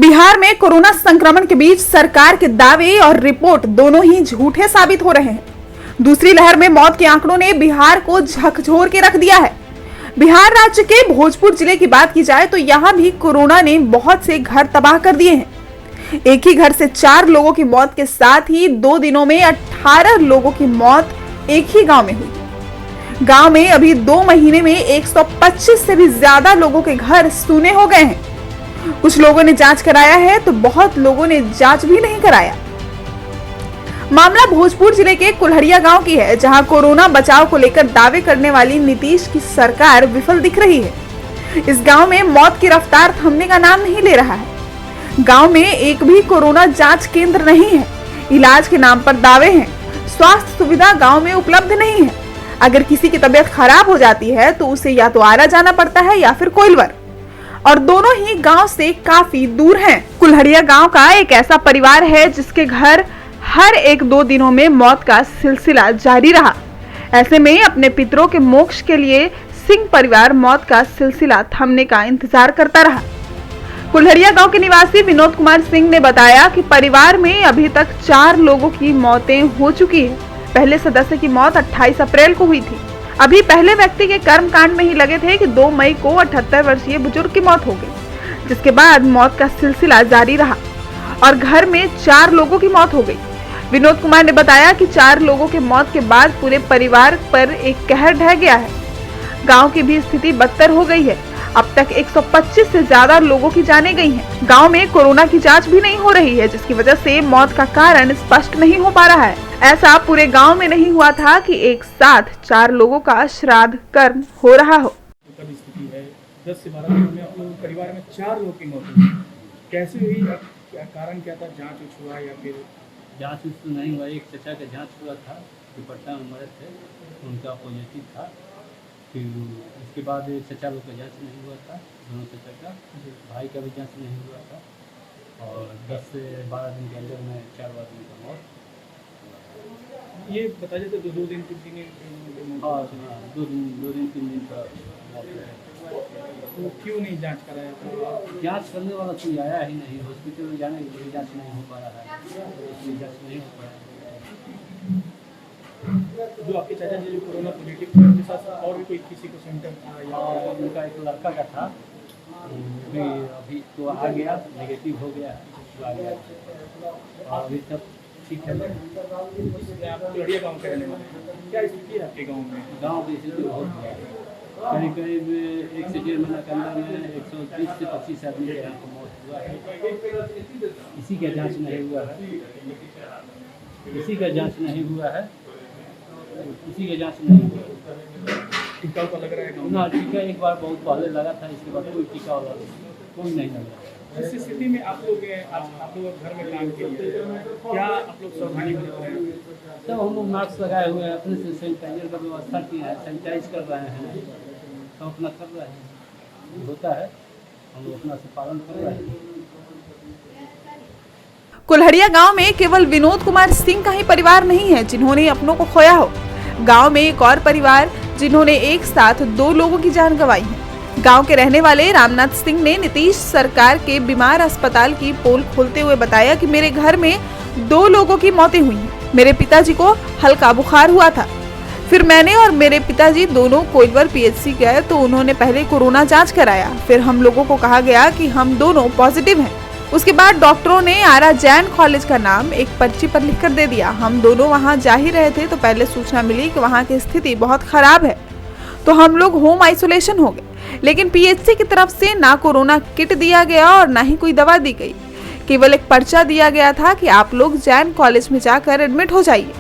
बिहार में कोरोना संक्रमण के बीच सरकार के दावे और रिपोर्ट दोनों ही झूठे साबित हो रहे हैं। दूसरी लहर में मौत के आंकड़ों ने बिहार को झकझोर के रख दिया है। बिहार राज्य के भोजपुर जिले की बात की जाए तो यहाँ भी कोरोना ने बहुत से घर तबाह कर दिए हैं। एक ही घर से 4 लोगों की मौत के साथ ही 2 दिनों में 18 लोगों की मौत एक ही गांव में हुई। गांव में अभी 2 महीने में 125 से भी ज्यादा लोगों के घर सूने हो गए हैं। कुछ लोगों ने जांच कराया है तो बहुत लोगों ने जांच भी नहीं कराया। मामला भोजपुर जिले के कुल्हड़िया गांव की है, जहां कोरोना बचाव को लेकर दावे करने वाली नीतीश की सरकार विफल दिख रही है। इस गांव में मौत की रफ्तार थमने का नाम नहीं ले रहा है। गांव में एक भी कोरोना जांच केंद्र नहीं है। इलाज के नाम पर दावे हैं। स्वास्थ्य सुविधा गांव में उपलब्ध नहीं है। अगर किसी की तबीयत खराब हो जाती है तो उसे या तो आरा जाना पड़ता है या फिर कोइलवर, और दोनों ही गांव से काफी दूर हैं। कुल्हड़िया गांव का एक ऐसा परिवार है जिसके घर हर 1-2 दिनों में मौत का सिलसिला जारी रहा। ऐसे में अपने पितरों के मोक्ष के लिए सिंह परिवार मौत का सिलसिला थमने का इंतजार करता रहा। कुल्हड़िया गांव के निवासी विनोद कुमार सिंह ने बताया कि परिवार में अभी तक 4 लोगों की मौतें हो चुकी है। पहले सदस्य की मौत 28 अप्रैल को हुई थी। अभी पहले व्यक्ति के कर्मकांड में ही लगे थे कि 2 मई को 78 वर्षीय बुजुर्ग की मौत हो गई, जिसके बाद मौत का सिलसिला जारी रहा और घर में 4 लोगों की मौत हो गई। विनोद कुमार ने बताया कि 4 लोगों के मौत के बाद पूरे परिवार पर एक कहर ढह गया है। गांव की भी स्थिति बदतर हो गई है। अब तक 125 से ज्यादा लोगों की जानें गई हैं। गांव में कोरोना की जांच भी नहीं हो रही है, जिसकी वजह से मौत का कारण स्पष्ट नहीं हो पा रहा है। ऐसा पूरे गांव में नहीं हुआ था कि एक साथ 4 लोगों का श्राद्ध कर्म हो रहा हो। स्थिति है 10 से 12 दिनों में अपने परिवार में 4 लोगों की मौत हुई। कैसे हुई, क्या कारण क्या था? जांच हुआ या फिर जांच तो नहीं हुआ। एक चचा का जांच हुआ था, दुपट्टा में मरे थे, उनका पॉजिटिव था। फिर उसके बाद चचा लोग का जांच नहीं हुआ था, दोनों चचा का। भाई का भी जांच नहीं हुआ था। और 10 से 12 दिन के अंदर में 4 आदमी का मौत। ये बताया जाता है 2 दिन 3 दिन। हाँ, 2 दिन 3 दिन का मौत है। तो क्यों नहीं जांच कराया था? जांच करने वाला कोई आया ही नहीं। हॉस्पिटल में जाने के लिए जांच नहीं हो पा रहा है, इसलिए जांच नहीं हो पाया। जो आपके चाचा जी जो कोरोना पॉजिटिव थे, उनके साथ और भी कोई किसी को सिम्टम था या उनका एक लड़का का था, अभी तो आ गया, नेगेटिव हो गया, तो आ गया और अभी तक ठीक है। आप कुल्हड़िया गाँव के रहने वाले हैं, क्या स्थिति है आपके गाँव में? गाँव की स्थिति बहुत बुरा है। करीब 1 से 1.5 महीना के अंदर में 120 से 25 आदमी के यहाँ को मौत हुआ है। किसी का जांच नहीं हुआ है, किसी का जांच नहीं हुआ है, किसी का जांच नहीं हुआ। टीका का लग रहा है गाँव ना, टीका एक बार बहुत पहले लगा था, इसके बाद कोई टीका वाला कोई नहीं लगा। इस स्थिति में आप लोग घर में काम के लिए क्या आप लोग सावधानी बरत रहे हैं? तब हम लोग मास्क लगाए हुए हैं, अपने से सैनिटाइजर का व्यवस्था किए हैं, सैनिटाइज कर रहे हैं, सब अपना कर रहे हैं। होता है, हम लोग अपना से पालन कर रहे हैं। कुल्हड़िया गांव में केवल विनोद कुमार सिंह का ही परिवार नहीं है जिन्होंने अपनों को खोया हो। गांव में एक और परिवार जिन्होंने एक साथ 2 लोगों की जान गंवाई है। गांव के रहने वाले रामनाथ सिंह ने नीतीश सरकार के बीमार अस्पताल की पोल खोलते हुए बताया कि मेरे घर में 2 लोगों की मौतें हुई हैं। मेरे पिताजी को हल्का बुखार हुआ था, फिर मैंने और मेरे पिताजी दोनों कोइलवर पीएचसी गए तो उन्होंने पहले कोरोना जांच कराया। फिर हम लोगों को कहा गया कि हम दोनों पॉजिटिव हैं। उसके बाद डॉक्टरों ने आरा जैन कॉलेज का नाम एक पर्ची पर लिखकर दे दिया। हम दोनों वहां जा ही रहे थे तो पहले सूचना मिली कि वहां की स्थिति बहुत खराब है, तो हम लोग होम आइसोलेशन हो गए। लेकिन पीएचसी की तरफ से ना कोरोना किट दिया गया और ना ही कोई दवा दी गई। केवल एक पर्चा दिया गया था कि आप लोग जैन कॉलेज में जाकर एडमिट हो जाइए।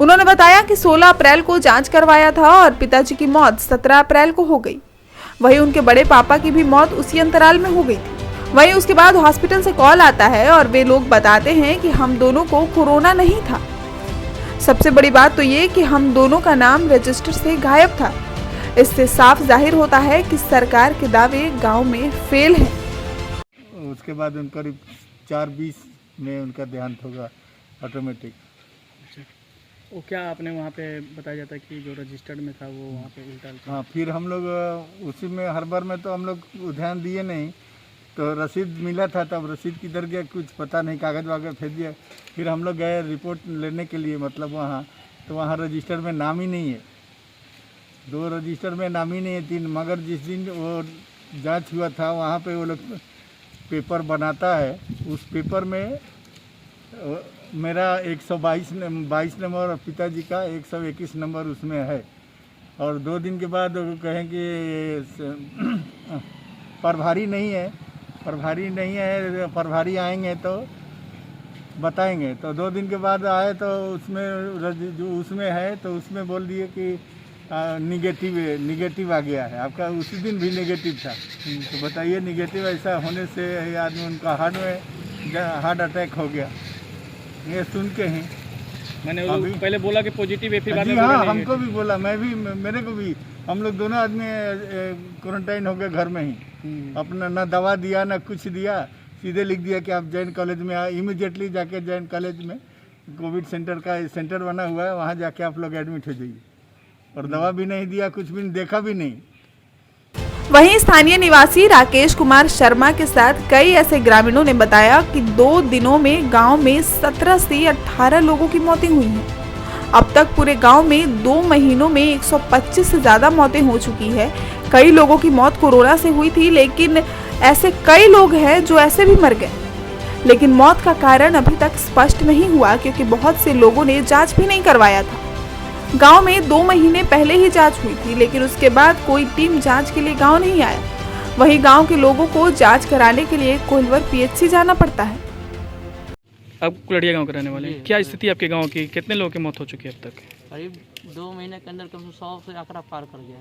उन्होंने बताया कि 16 अप्रैल को जांच करवाया था और पिताजी की मौत 17 अप्रैल को हो गई। वहीं उनके बड़े पापा की भी मौत उसी अंतराल में हो गई थी। वहीं उसके बाद हॉस्पिटल से कॉल आता है और वे लोग बताते हैं कि हम दोनों को कोरोना नहीं था। सबसे बड़ी बात तो ये कि हम दोनों का नाम रजिस्टर से गायब था। इससे साफ जाहिर होता है कि सरकार के दावे गांव में फेल हैं। उसके बाद उनका 4:20 में उनका देहांत होगा ऑटोमेटिक। वो क्या आपने वहाँ पे बताया जाता है कि जो रजिस्टर्ड में था वो वहाँ पे उल्टा? हाँ, फिर हम लोग उसी में हर बार में तो हम लोग ध्यान दिए नहीं, तो रसीद मिला था, तब रसीद किधर गया कुछ पता नहीं, कागज़ वागज भेज दिया। फिर हम लोग गए रिपोर्ट लेने के लिए, मतलब वहाँ, तो वहाँ रजिस्टर में नाम ही नहीं है, 2 रजिस्टर में नाम ही नहीं है, 3। मगर जिस दिन वो जांच हुआ था वहाँ पे वो लोग पेपर बनाता है, उस पेपर में मेरा 122 नंबर और पिताजी का 121 नंबर उसमें है। और 2 दिन के बाद वो कहें कि प्रभारी नहीं है, प्रभारी आएंगे तो बताएंगे। तो 2 दिन के बाद आए तो उसमें जो उसमें है तो उसमें बोल दिए कि निगेटिव आ गया है आपका। उसी दिन भी नेगेटिव था। तो बताइए, निगेटिव ऐसा होने से आदमी उनका हार्ट अटैक हो गया, ये सुन के ही मैंने वो पहले बोला कि पॉजिटिव है, फिर बाद में जी बोला हाँ, negative। हमको भी बोला, मेरे को भी, हम लोग दोनों आदमी क्वारंटाइन हो गए घर में ही। अपना ना दवा दिया ना कुछ दिया, सीधे लिख दिया कि आप जैन कॉलेज में आए। इमीडिएटली जाके जैन कॉलेज में कोविड सेंटर का सेंटर बना हुआ है, वहाँ जाके आप लोग एडमिट हो जाइए। और दवा भी नहीं दिया, कुछ भी देखा भी नहीं। वहीं स्थानीय निवासी राकेश कुमार शर्मा के साथ कई ऐसे ग्रामीणों ने बताया कि 2 दिनों में गांव में 17 से 18 लोगों की मौतें हुई हैं। अब तक पूरे गांव में 2 महीनों में 125 से ज्यादा मौतें हो चुकी है। कई लोगों की मौत कोरोना से हुई थी, लेकिन ऐसे कई लोग हैं जो ऐसे भी मर गए। लेकिन मौत का कारण अभी तक स्पष्ट नहीं हुआ, क्योंकि बहुत से लोगों ने जांच भी नहीं करवाया था। गांव में 2 महीने पहले ही जांच हुई थी, लेकिन उसके बाद कोई टीम जांच के लिए गांव नहीं आया। वहीं गांव के लोगों को जांच कराने के लिए कोइलवर पीएचसी जाना पड़ता है। आप कुलड़िया गांव के रहने वाले हैं, क्या स्थिति आपके गांव की? कितने लोगों की मौत हो चुकी है अब तक? करीब 2 महीने के अंदर कम से 100 से आंकड़ा पार कर गया।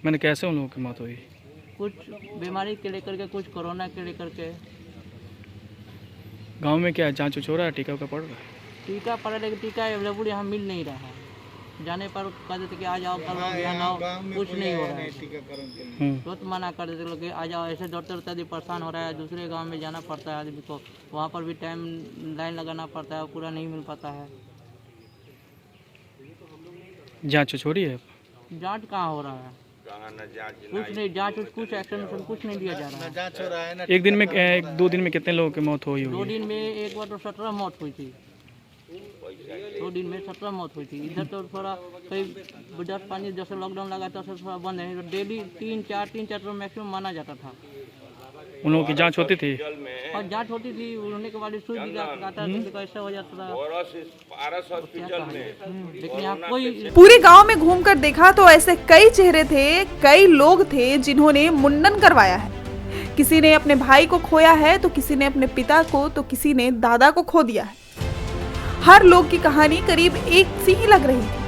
मैंने कैसे उन लोगों की मौत हुई? कुछ बीमारी के लेकर के, कुछ कोरोना के लेकर के। गांव में क्या जांच हो रहा है, टीका का पड़ रहा है? टीका पड़ा, लेकिन टीका अवेलेबल यहाँ मिल नहीं रहा है। जाने पर कह देते कि आ जाओ, कल यहाँ आओ, कुछ नहीं हो रहा है। तुरंत मना कर देते लोग कि आ जाओ। ऐसे दौड़ते दौड़ते आदमी परेशान हो रहा है। दूसरे गांव में जाना पड़ता है आदमी को, वहाँ पर भी टाइम लाइन लगाना पड़ता है, पूरा नहीं मिल पाता है। जांच हो रही है? जाँच कहाँ हो रहा है? कुछ नहीं, जाँच कुछ एक्शन कुछ नहीं लिया जा रहा है। जांच हो रहा है ना। 2 दिन में कितने लोगों की मौत हुई 2 होगी? दिन में एक बार तो 17 मौत हुई थी। 2 दिन में 17 मौत हुई थी। इधर तो थोड़ा कई 10-5 जैसे लॉकडाउन लगा था, थोड़ा बंद है। तो डेली 3-4 तो मैक्सिमम माना जाता था। उन लोगों की जांच होती थी? और जांच होती थी, होने के बाद सुई लगाता था, कैसे हो जाता था। लेकिन यहाँ कोई पूरे गांव में घूमकर देखा तो ऐसे कई चेहरे थे, कई लोग थे जिन्होंने मुंडन करवाया है। किसी ने अपने भाई को खोया है, तो किसी ने अपने पिता को, तो किसी ने दादा को खो दिया है। हर लोग की कहानी करीब एक सी ही लग रही थी।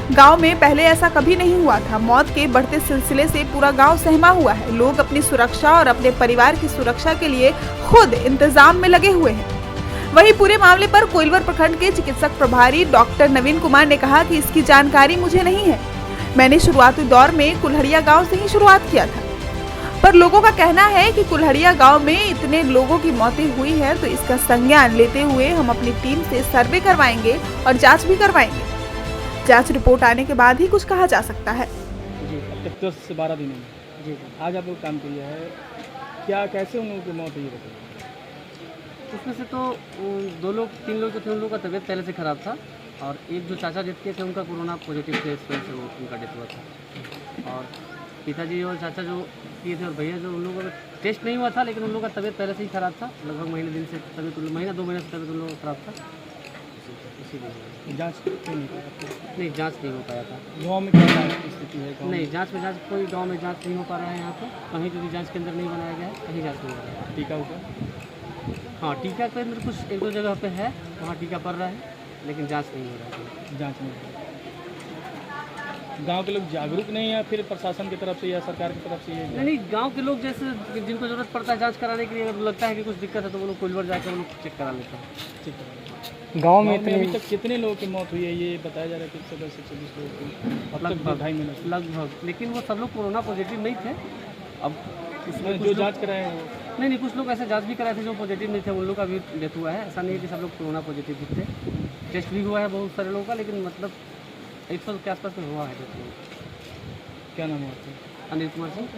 गांव में पहले ऐसा कभी नहीं हुआ था। मौत के बढ़ते सिलसिले से पूरा गांव सहमा हुआ है। लोग अपनी सुरक्षा और अपने परिवार की सुरक्षा के लिए खुद इंतजाम में लगे हुए हैं। वहीं पूरे मामले पर कोइलवर प्रखंड के चिकित्सक प्रभारी डॉक्टर नवीन कुमार ने कहा कि इसकी जानकारी मुझे नहीं है। मैंने शुरुआती दौर में कुल्हड़िया गाँव से ही शुरुआत किया था, पर लोगों का कहना है कि कुल्हड़िया गांव में इतने लोगों की मौतें हुई है, तो इसका संज्ञान लेते हुए हम अपनी टीम से सर्वे करवाएंगे और जांच भी करवाएंगे। जांच रिपोर्ट आने के बाद ही कुछ कहा जा सकता है। जी, अब तक 10 से 12 दिनों में जी आज आप लोग काम किया है, क्या कैसे उन लोगों की मौत हुई है? उसमें से तो 3 लोग जो थे, उन लोगों का तबीयत पहले से ख़राब था। और एक जो चाचा जिसके थे, उनका कोरोना पॉजिटिव थे, इस वजह से वो उनका डेथ हुआ था। और पिताजी और चाचा जो किए थे और भैया जो, उन लोगों का टेस्ट नहीं हुआ था, लेकिन उन लोगों का तबीयत पहले से ही ख़राब था। लगभग महीने से तबीयत, 1-2 महीने से तबीयत उन लोगों का ख़राब था। इसीलिए जांच क्यों नहीं पाया? नहीं, जांच नहीं हो पाया था। गाँव में क्या जांच की स्थिति है? नहीं, जांच कोई गांव में जांच नहीं हो पा रहा है। यहाँ पे कहीं जो भी जांच केंद्र नहीं बनाया गया है, कहीं जांच नहीं हो रहा है। टीका उका? हाँ, टीका केंद्र कुछ 1-2 जगह पे है, वहाँ टीका पड़ रहा है, लेकिन जांच नहीं हो रहा है। जांच नहीं हो रही। गांव के लोग जागरूक नहीं है, फिर प्रशासन की तरफ से या सरकार की तरफ से ये? नहीं, गांव के लोग जैसे जिनको ज़रूरत पड़ता है जांच कराने के लिए, अगर लगता है कि कुछ दिक्कत है तो वो लोग कोइलवर जाकर वो लोग चेक करा लेते हैं। ठीक है। गांव में अभी तक कितने लोगों की मौत हुई है ये बताया जा रहा है? 30 से 40 लोगों की लगभग 2.5 महीने से लगभग। लेकिन वो सब लोग कोरोना पॉजिटिव नहीं थे। अब उसमें जो जांच कराए हैं वो? नहीं, कुछ लोग ऐसे जांच भी कराए थे जो पॉजिटिव नहीं थे, उन लोग का भी डेथ हुआ है। ऐसा नहीं है कि सब लोग कोरोना पॉजिटिव भी थे। टेस्ट भी हुआ है बहुत सारे लोगों का, लेकिन मतलब 100 के आसपास में हुआ है डेथ। क्या नाम है आपका? अनिल कुमार सिंह।